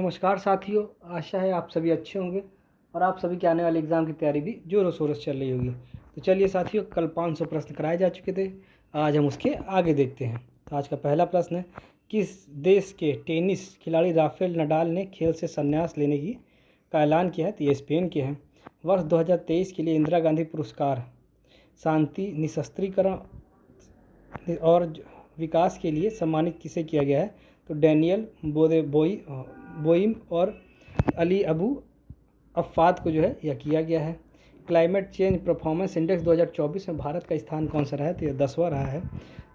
नमस्कार साथियों, आशा है आप सभी अच्छे होंगे और आप सभी के आने वाले एग्ज़ाम की तैयारी भी जोरों शोरों से चल रही होगी। तो चलिए साथियों, कल 500 प्रश्न कराए जा चुके थे, आज हम उसके आगे देखते हैं। तो आज का पहला प्रश्न है, किस देश के टेनिस खिलाड़ी राफेल नडाल ने खेल से संन्यास लेने का ऐलान किया है? तो ये स्पेन के हैं। वर्ष 2023 के लिए इंदिरा गांधी पुरस्कार शांति, निशस्त्रीकरण और विकास के लिए सम्मानित किसे किया गया है? तो डैनियल बोइम और अली अबू अफ़ाद को जो है यह किया गया है। क्लाइमेट चेंज परफॉर्मेंस इंडेक्स 2024 में भारत का स्थान कौन सा रहा है? तो यह 10वां रहा है।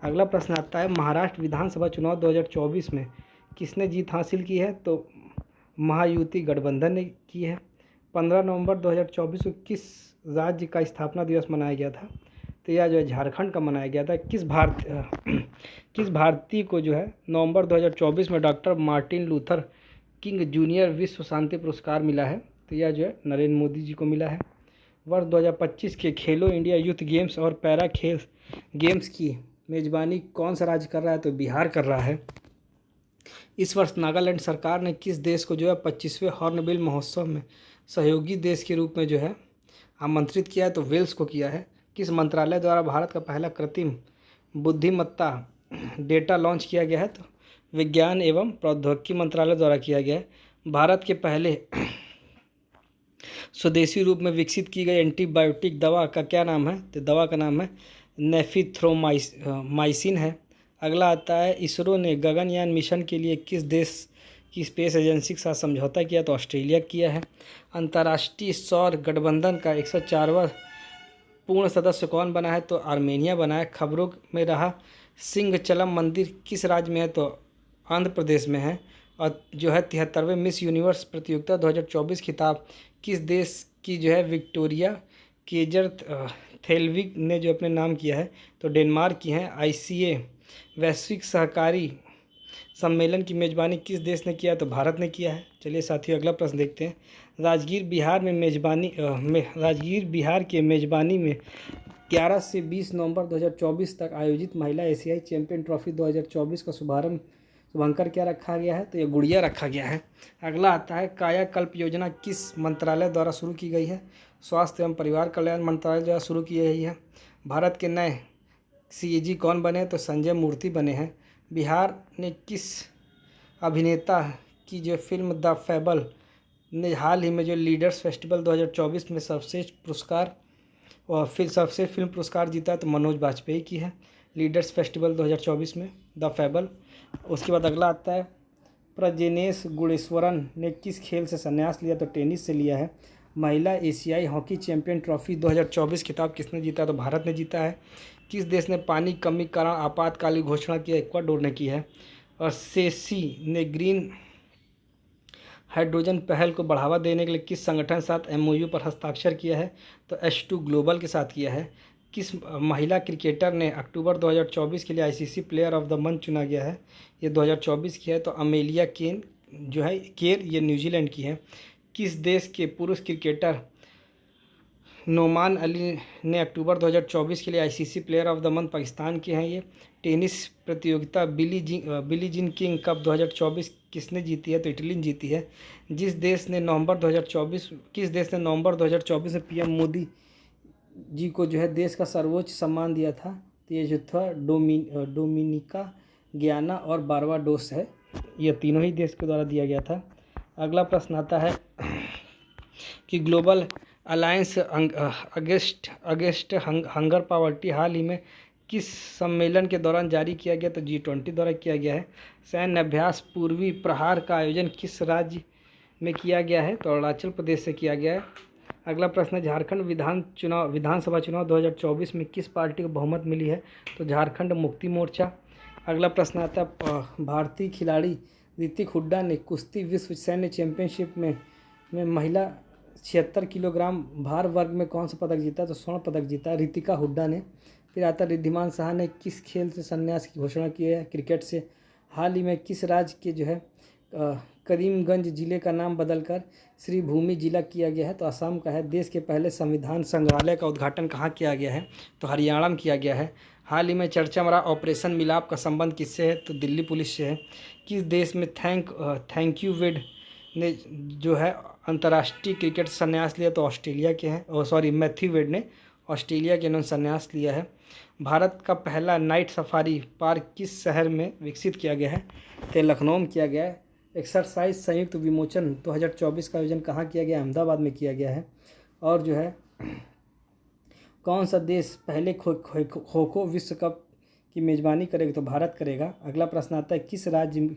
अगला प्रश्न आता है, महाराष्ट्र विधानसभा चुनाव 2024 में किसने जीत हासिल की है? तो महायुति गठबंधन ने की है। 15 नवंबर 2024 को किस राज्य का स्थापना दिवस मनाया गया था? तो यह जो है झारखंड का मनाया गया था। किस भारतीय को जो है नवंबर 2024 में doctor Martin Luther king junior विश्व शांति पुरस्कार मिला है? तो यह जो है नरेंद्र मोदी जी को मिला है। वर्ष 2025 के खेलो इंडिया यूथ गेम्स और पैरा खेल गेम्स की मेज़बानी कौन सा राज्य कर रहा है? तो बिहार कर रहा है। इस वर्ष नागालैंड सरकार ने किस देश को जो है 25वें हॉर्नबिल महोत्सव में सहयोगी देश के रूप में जो है आमंत्रित किया है? तो वेल्स को किया है। किस मंत्रालय द्वारा भारत का पहला कृत्रिम बुद्धिमत्ता डेटा लॉन्च किया गया है? तो विज्ञान एवं प्रौद्योगिकी मंत्रालय द्वारा किया गया है। भारत के पहले स्वदेशी रूप में विकसित की गई एंटीबायोटिक दवा का क्या नाम है? तो दवा का नाम है नेफिथ्रोमाइसिन है। अगला आता है, इसरो ने गगनयान मिशन के लिए किस देश की स्पेस एजेंसी के साथ समझौता किया? तो ऑस्ट्रेलिया किया है। अंतर्राष्ट्रीय सौर गठबंधन का 104वां पूर्ण सदस्य कौन बना है? तो आर्मेनिया बना है। खबरों में रहा सिंहचलम मंदिर किस राज्य में है? तो आंध्र प्रदेश में है। और जो है 73वें मिस यूनिवर्स प्रतियोगिता 2024 खिताब किस देश की जो है विक्टोरिया केजर थेल्विक ने जो अपने नाम किया है? तो डेनमार्क की हैं। ICA वैश्विक सहकारी सम्मेलन की मेज़बानी किस देश ने किया? तो भारत ने किया है। चलिए साथियों, अगला प्रश्न देखते हैं। राजगीर बिहार के मेज़बानी में 11 से 20 नवंबर 2024 तक आयोजित महिला एशियाई चैंपियन ट्रॉफी 2024 का शुभांकर क्या रखा गया है? तो ये गुड़िया रखा गया है। अगला आता है, कायाकल्प योजना किस मंत्रालय द्वारा शुरू की गई है? स्वास्थ्य एवं परिवार कल्याण मंत्रालय द्वारा शुरू की गई है। भारत के नए CAG कौन बने? तो संजय मूर्ति बने हैं। बिहार ने किस अभिनेता की जो फिल्म द फेबल ने हाल ही में जो लीडर्स फेस्टिवल 2024 में सर्वश्रेष्ठ पुरस्कार और फिर सर्वश्रेष्ठ फिल्म पुरस्कार जीता है? तो मनोज बाजपेयी की है लीडर्स फेस्टिवल 2024 में द फेबल। उसके बाद अगला आता है, प्रजनेश गुणेश्वरन ने किस खेल से संन्यास लिया? तो टेनिस से लिया है। महिला एशियाई हॉकी चैंपियन ट्रॉफी 2024 खिताब किसने जीता? तो भारत ने जीता है। किस देश ने पानी कमी कारण आपातकालीन घोषणा की? इक्वाडोर ने की है। और सेसी ने ग्रीन हाइड्रोजन पहल को बढ़ावा देने के लिए किस संगठन के साथ MOU पर हस्ताक्षर किया है? तो H2 ग्लोबल के साथ किया है। किस महिला क्रिकेटर ने अक्टूबर 2024 के लिए ICC player of the month चुना गया है? ये 2024 की है। तो अमेलिया केर ये न्यूजीलैंड की है। किस देश के पुरुष क्रिकेटर नोमान अली ने अक्टूबर 2024 के लिए ICC player of the month Pakistan के हैं? ये टेनिस प्रतियोगिता बिली जीन किंग कप 2024 किसने जीती है? तो इटली ने जीती है। किस देश ने नवंबर 2024 में PM मोदी जी को जो है देश का सर्वोच्च सम्मान दिया था? तो ये जो था डोमिनिका, गयाना और बारबाडोस है। ये तीनों ही देश के द्वारा दिया गया था। अगला प्रश्न आता है कि global alliance against hunger poverty हाल ही में किस सम्मेलन के दौरान जारी किया गया? तो G20 द्वारा किया गया है। सैन्य अभ्यास पूर्वी प्रहार का आयोजन किस राज्य में किया गया है? तो अरुणाचल प्रदेश से किया गया है। अगला प्रश्न है, झारखंड विधानसभा चुनाव 2024 में किस पार्टी को बहुमत मिली है? तो झारखंड मुक्ति मोर्चा। अगला प्रश्न आता है, भारतीय खिलाड़ी ऋतिक हुड्डा ने कुश्ती विश्व सैन्य चैंपियनशिप में महिला 76 किलोग्राम भार वर्ग में कौन सा पदक जीता? तो स्वर्ण पदक जीता ऋतिका हुड्डा ने। फिर आता रिद्धिमान शाह ने किस खेल से संन्यास की घोषणा की है? क्रिकेट से। हाल ही में किस राज्य के जो है करीमगंज जिले का नाम बदलकर श्रीभूमि जिला किया गया है? तो असम का है। देश के पहले संविधान संग्रहालय का उद्घाटन कहाँ किया गया है? तो हरियाणा में किया गया है। हाल ही में चर्चा में रहा ऑपरेशन मिलाप का संबंध किससे है? तो दिल्ली पुलिस से है। किस देश में थैंक यू विद ने जो है अंतर्राष्ट्रीय क्रिकेट से संन्यास लिया तो ऑस्ट्रेलिया के हैं, और सॉरी मैथ्यू वेड ने ऑस्ट्रेलिया के इन्होंने संन्यास लिया है। भारत का पहला नाइट सफारी पार्क किस शहर में विकसित किया गया है? तो लखनऊ में किया गया है। एक्सरसाइज संयुक्त विमोचन 2024 का आयोजन कहाँ किया गया? अहमदाबाद में किया गया है। और जो है कौन सा देश पहले खो खो विश्व कप की मेज़बानी करेगा? तो भारत करेगा। अगला प्रश्न आता है किस राज्य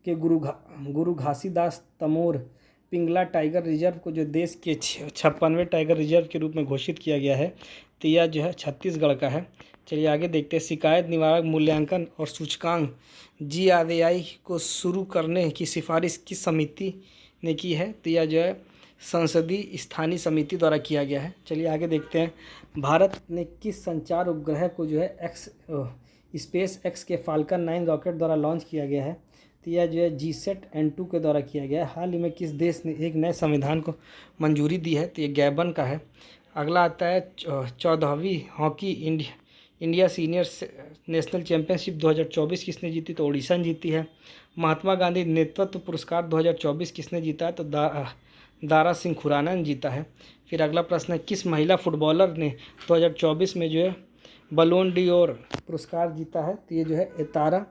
के गुरु घासीदास तमोर पिंगला टाइगर रिजर्व को जो देश के 56वें टाइगर रिजर्व के रूप में घोषित किया गया है? तो यह जो है छत्तीसगढ़ का है। चलिए आगे देखते हैं। शिकायत निवारक मूल्यांकन और सूचकांक GRAI को शुरू करने की सिफारिश किस समिति ने की है? तो यह जो है संसदीय स्थानीय समिति द्वारा किया गया है। चलिए आगे देखते हैं। भारत ने किस संचार उपग्रह को जो है स्पेस एक्स के फाल्कन 9 रॉकेट द्वारा लॉन्च किया गया है? तो यह जो है GSAT-N2 के द्वारा किया गया है। हाल ही में किस देश ने एक नए संविधान को मंजूरी दी है? तो ये गैबन का है। अगला आता है 14वीं hockey India senior national championship 2024 किसने जीती? तो ओडिशा ने जीती है। महात्मा गांधी नेतृत्व पुरस्कार 2024 किसने जीता है? तो दारा सिंह खुराना ने जीता है। फिर अगला प्रश्न है किस महिला फुटबॉलर ने 2024 में जो है बलोन डी'ओर पुरस्कार जीता है? तो ये जो है तारा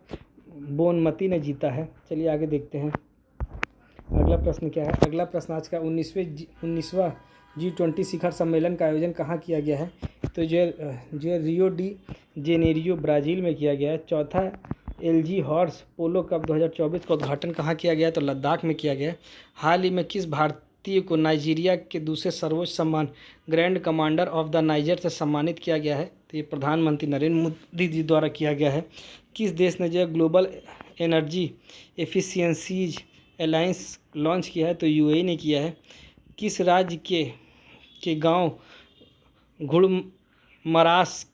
बोनमती ने जीता है। चलिए आगे देखते हैं अगला प्रश्न क्या है। अगला प्रश्न आज का 19वां G20 शिखर सम्मेलन का आयोजन कहाँ किया गया है? तो जो रियो डी जेनेरियो ब्राज़ील में किया गया है। चौथा LG हॉर्स पोलो कप 2024 का उद्घाटन कहाँ किया गया है? तो लद्दाख में किया गया है। हाल ही में किस भारतीय को नाइजीरिया के दूसरे सर्वोच्च सम्मान grand commander of the niger से सम्मानित किया गया है? तो ये प्रधानमंत्री नरेंद्र मोदी जी द्वारा किया गया है। किस देश ने जो global energy efficiencies alliance launch किया है? तो UAE ने किया है। किस राज्य के गांव घुड़मरास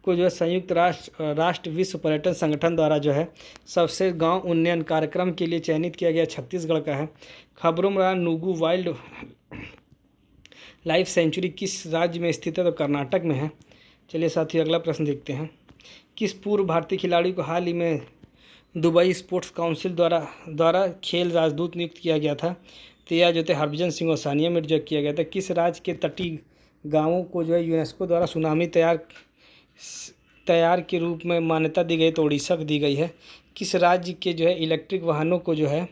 को जो है संयुक्त राष्ट्र विश्व पर्यटन संगठन द्वारा जो है सबसे गांव उन्नयन कार्यक्रम के लिए चयनित किया गया? छत्तीसगढ़ का है। खबरुमरा नुगु वाइल्ड लाइफ सेंचुरी किस राज्य में स्थित है? तो कर्नाटक में है। चलिए साथियों अगला प्रश्न देखते हैं। किस पूर्व भारतीय खिलाड़ी को हाल ही में दुबई स्पोर्ट्स काउंसिल द्वारा खेल राजदूत नियुक्त किया गया था? तो यह जो थे हरभजन सिंह और सानिया मिर्जा किया गया था। किस राज्य के तटीय गांवों को जो है यूनेस्को द्वारा सुनामी तैयार के रूप में मान्यता दी गई? तो उड़ीसा को दी गई है। किस राज्य के जो है इलेक्ट्रिक वाहनों को जो है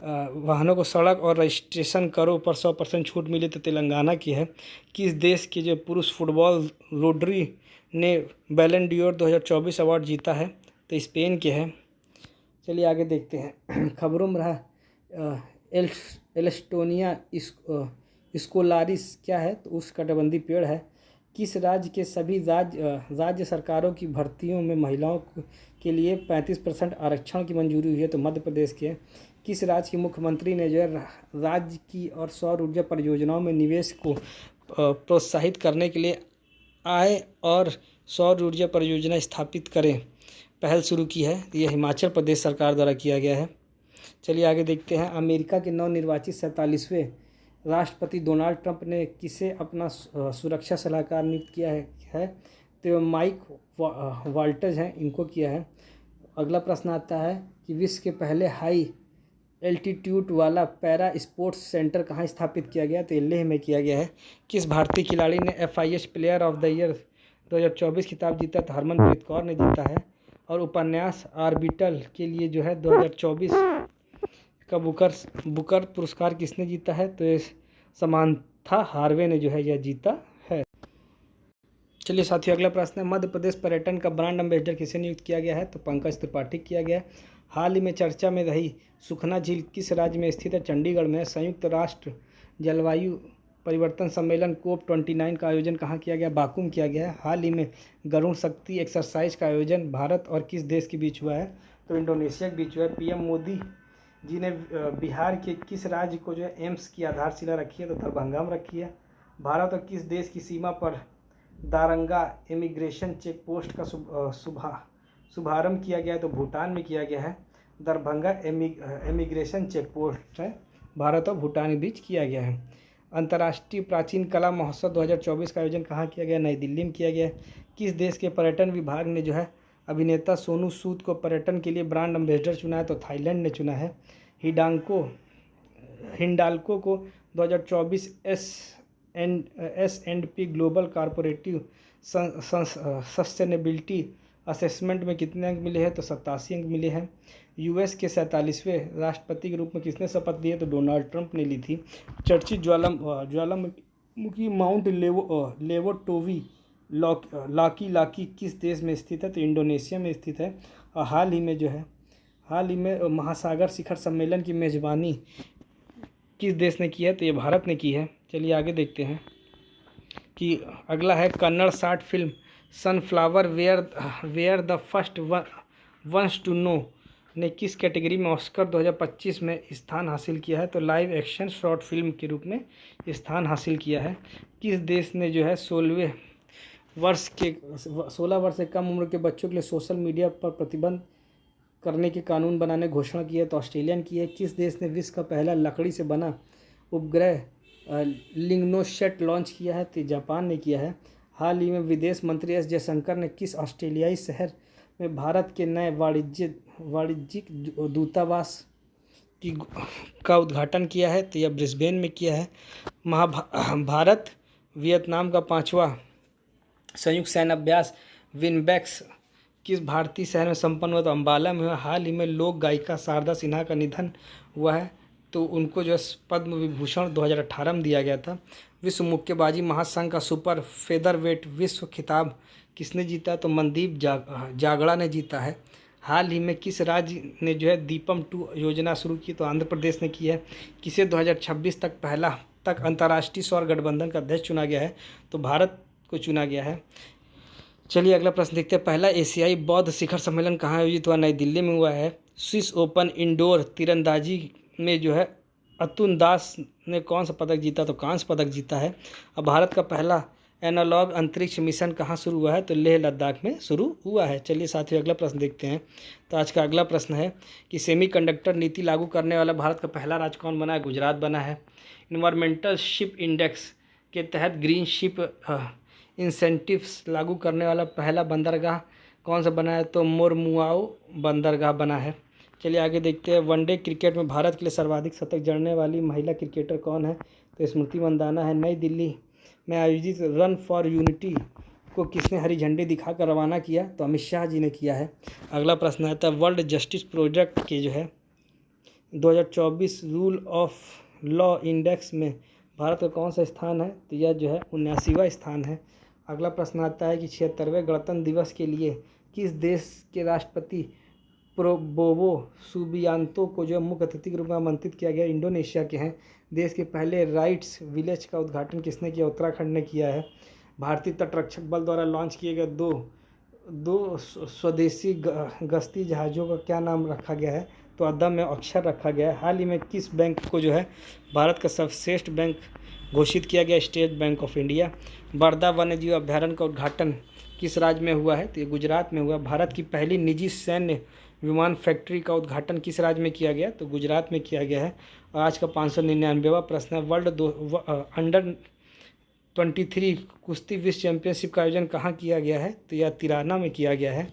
वाहनों को सड़क और रजिस्ट्रेशन करो पर 100% छूट मिली? तो तेलंगाना की है। किस देश के जो पुरुष फुटबॉल रोड्री ने बैलन डी'ओर 2024 अवार्ड जीता है? तो स्पेन के हैं। चलिए आगे देखते हैं। खबरों में रहा एल्स्टोनिया स्कोलारिस क्या है? तो उष्णकटिबंधीय पेड़ है। किस राज्य के सभी राज्य सरकारों की भर्तियों में महिलाओं के लिए 35% आरक्षण की मंजूरी हुई है? तो मध्य प्रदेश के। किस राज्य के मुख्यमंत्री ने जो है राज्य की और सौर ऊर्जा परियोजनाओं में निवेश को प्रोत्साहित करने के लिए आय और सौर ऊर्जा परियोजना स्थापित करें पहल शुरू की है? यह हिमाचल प्रदेश सरकार द्वारा किया गया है। चलिए आगे देखते हैं। अमेरिका के नवनिर्वाचित 47वें राष्ट्रपति डोनाल्ड ट्रंप ने किसे अपना सुरक्षा सलाहकार नियुक्त किया है? तो माइक वाल्टज हैं, इनको किया है। अगला प्रश्न आता है कि विश्व के पहले हाई एल्टीट्यूड वाला पैरा स्पोर्ट्स सेंटर कहाँ स्थापित किया गया? तो लेह में किया गया है। किस भारतीय खिलाड़ी ने FIH player of the year 2024 खिताब जीता? तो हरमनप्रीत कौर ने जीता है। और उपन्यास आर्बिटल के लिए जो है 2024 का बुकर पुरस्कार किसने जीता है? तो ये समांथा हार्वे ने जो है यह जीता है। चलिए साथियों अगला प्रश्न है। मध्य प्रदेश पर्यटन का ब्रांड एम्बेसडर किसे नियुक्त किया गया है? तो पंकज त्रिपाठी किया गया है। हाल ही में चर्चा में रही सुखना झील किस राज्य में स्थित है? चंडीगढ़ में। संयुक्त राष्ट्र जलवायु परिवर्तन सम्मेलन COP29 का आयोजन कहाँ किया गया? बाकू में किया गया है। हाल ही में गरुड़ शक्ति एक्सरसाइज का आयोजन भारत और किस देश के बीच हुआ है? तो इंडोनेशिया के बीच हुआ है। PM मोदी जी ने बिहार के किस राज्य को जो है एम्स की आधारशिला रखी है? तो दरभंगा में रखी है। भारत और किस देश की सीमा पर दारंगा इमिग्रेशन चेक पोस्ट का शुभारंभ किया गया है? तो भूटान में किया गया है। दरभंगा इमिग्रेशन चेक पोस्ट है भारत और भूटान के बीच किया गया है। अंतर्राष्ट्रीय प्राचीन कला महोत्सव 2024 का आयोजन कहाँ किया गया? नई दिल्ली में किया गया है। किस देश के पर्यटन विभाग ने जो है अभिनेता सोनू सूद को पर्यटन के लिए ब्रांड एम्बेसडर चुना है, तो थाईलैंड ने चुना है। हिंडाल्को को 2024 S&P global corporative sustainability assessment में कितने अंक मिले हैं, तो 87 अंक मिले हैं। यूएस के 47वें राष्ट्रपति के रूप में किसने शपथ ली है, तो डोनाल्ड ट्रंप ने ली थी। चर्चित ज्वालामुखी माउंट लेवोटोवी लाकी किस देश में स्थित है, तो इंडोनेशिया में स्थित है। और हाल ही में महासागर शिखर सम्मेलन की मेज़बानी किस देश ने की है, तो ये भारत ने की है। चलिए आगे देखते हैं कि अगला है Kannada short film sunflower where the first ones to know ने किस कैटेगरी में ऑस्कर 2025 में स्थान हासिल किया है, तो लाइव एक्शन शॉर्ट फिल्म के रूप में स्थान हासिल किया है। किस देश ने 16 वर्ष से कम उम्र के बच्चों के लिए सोशल मीडिया पर प्रतिबंध करने के कानून बनाने की घोषणा की है, तो ऑस्ट्रेलिया ने की है। किस देश ने विश्व का पहला लकड़ी से बना उपग्रह लिग्नोसैट लॉन्च किया है, तो जापान ने किया है। हाल ही में विदेश मंत्री एस जयशंकर ने किस ऑस्ट्रेलियाई शहर में भारत के नए वाणिज्यिक दूतावास का उद्घाटन किया है, तो यह ब्रिस्बेन में किया है। भारत वियतनाम का 5वां संयुक्त सैन्य अभ्यास विनबैक्स किस भारतीय शहर में संपन्न हुआ, तो अम्बाला में हुआ। हाल ही में लोक गायिका शारदा सिन्हा का निधन हुआ है, तो उनको जो पद्म विभूषण 2018 में दिया गया था। विश्व मुक्केबाजी महासंघ का सुपर फेदरवेट विश्व खिताब किसने जीता, तो मनदीप जागड़ा ने जीता है। हाल ही में किस राज्य ने दीपम 2 योजना शुरू की, तो आंध्र प्रदेश ने की है। किसे 2026 तक अंतर्राष्ट्रीय सौर गठबंधन का अध्यक्ष चुना गया है, तो भारत को चुना गया है। चलिए अगला प्रश्न देखते हैं। पहला एशियाई बौद्ध शिखर सम्मेलन कहाँ आयोजित हुआ, नई दिल्ली में हुआ है। स्विस ओपन इंडोर तीरंदाजी में अतुल दास ने कौन सा पदक जीता, तो कांस्य पदक जीता है। अब भारत का पहला एनालॉग अंतरिक्ष मिशन कहाँ शुरू हुआ है, तो लेह लद्दाख में शुरू हुआ है। चलिए साथियों अगला प्रश्न देखते हैं। तो आज का अगला प्रश्न है कि सेमीकंडक्टर नीति लागू करने वाला भारत का पहला राज्य कौन बना है, गुजरात बना है। इन्वायरमेंटल शिप इंडेक्स के तहत ग्रीन शिप इंसेंटिव्स लागू करने वाला पहला बंदरगाह कौन सा बना है, तो मोरमुआओ बंदरगाह बना है। चलिए आगे देखते हैं। वनडे क्रिकेट में भारत के लिए सर्वाधिक शतक जड़ने वाली महिला क्रिकेटर कौन है, तो स्मृति मंदाना है। नई दिल्ली में आयोजित रन फॉर यूनिटी को किसने हरी झंडी दिखाकर रवाना किया, तो अमित शाह जी ने किया है। अगला प्रश्न आता है वर्ल्ड जस्टिस प्रोजेक्ट के 2024 रूल ऑफ लॉ इंडेक्स में भारत का कौन सा स्थान है, तो यह 79वां स्थान है। अगला प्रश्न आता है कि 76वें गणतंत्र दिवस के लिए किस देश के राष्ट्रपति प्रोबोवो सुबियांतो को मुख्य अतिथि के रूप में आमंत्रित किया गया, इंडोनेशिया के हैं। देश के पहले राइट्स विलेज का उद्घाटन किसने किया, उत्तराखंड ने किया है। भारतीय तटरक्षक बल द्वारा लॉन्च किए गए दो स्वदेशी गश्ती जहाज़ों का क्या नाम रखा गया है, तो अदम्य अक्षर रखा गया है। हाल ही में किस बैंक को भारत का सर्वश्रेष्ठ बैंक घोषित किया गया, स्टेट बैंक ऑफ इंडिया। बरदा वन्यजीव अभ्यारण्य का उद्घाटन किस राज्य में हुआ है, तो ये गुजरात में हुआ। भारत की पहली निजी सैन्य विमान फैक्ट्री का उद्घाटन किस राज्य में किया गया, तो गुजरात में किया गया है। और आज का 599वां प्रश्न है वर्ल्ड अंडर 23 कुश्ती विश्व चैंपियनशिप का आयोजन कहाँ किया गया है, तो यह तिराना में किया गया है।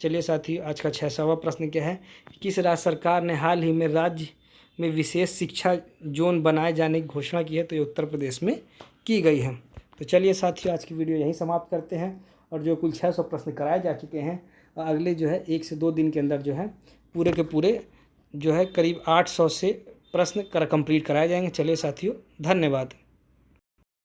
चलिए साथी आज का 6वां प्रश्न क्या है, किस राज्य सरकार ने हाल ही में राज्य में विशेष शिक्षा जोन बनाए जाने की घोषणा की है, तो ये उत्तर प्रदेश में की गई है। तो चलिए साथियों आज की वीडियो यहीं समाप्त करते हैं। और कुल 600 प्रश्न कराए जा चुके हैं, अगले 1 से 2 दिन के अंदर पूरे के पूरे करीब 800 से प्रश्न कंप्लीट कराए जाएंगे। चलिए साथियों धन्यवाद।